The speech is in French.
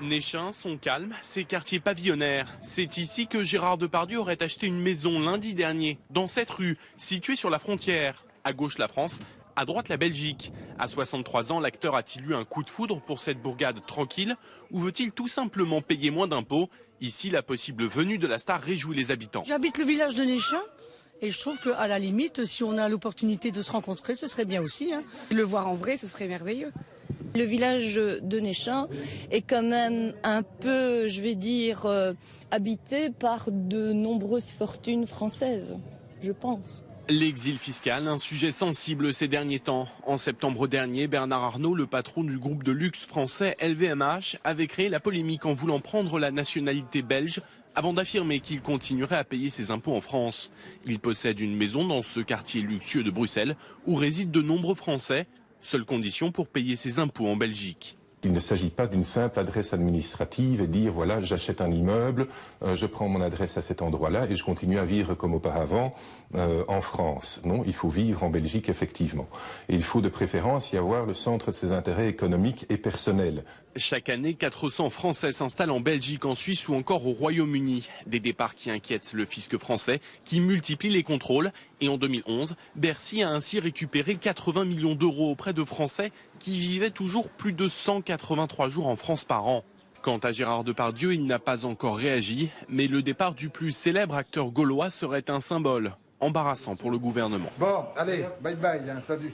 Néchin, son calme, ses quartiers pavillonnaires. C'est ici que Gérard Depardieu aurait acheté une maison lundi dernier, dans cette rue, située sur la frontière. À gauche la France, à droite la Belgique. À 63 ans, l'acteur a-t-il eu un coup de foudre pour cette bourgade tranquille ou veut-il tout simplement payer moins d'impôts? Ici, la possible venue de la star réjouit les habitants. J'habite le village de Néchin. Et je trouve qu'à la limite, si on a l'opportunité de se rencontrer, ce serait bien aussi. Le voir en vrai, ce serait merveilleux. Le village de Néchin est quand même un peu, je vais dire, habité par de nombreuses fortunes françaises, je pense. L'exil fiscal, un sujet sensible ces derniers temps. En septembre dernier, Bernard Arnault, le patron du groupe de luxe français LVMH, avait créé la polémique en voulant prendre la nationalité belge avant d'affirmer qu'il continuerait à payer ses impôts en France. Il possède une maison dans ce quartier luxueux de Bruxelles où résident de nombreux Français. Seule condition pour payer ses impôts en Belgique. Il ne s'agit pas d'une simple adresse administrative et dire voilà, j'achète un immeuble, je prends mon adresse à cet endroit-là et je continue à vivre comme auparavant en France. Non, il faut vivre en Belgique effectivement. Et il faut de préférence y avoir le centre de ses intérêts économiques et personnels. Chaque année, 400 Français s'installent en Belgique, en Suisse ou encore au Royaume-Uni. Des départs qui inquiètent le fisc français, qui multiplie les contrôles. Et en 2011, Bercy a ainsi récupéré 80 millions d'euros auprès de Français qui vivaient toujours plus de 183 jours en France par an. Quant à Gérard Depardieu, il n'a pas encore réagi, mais le départ du plus célèbre acteur gaulois serait un symbole embarrassant pour le gouvernement. Bon, allez, bye bye, salut.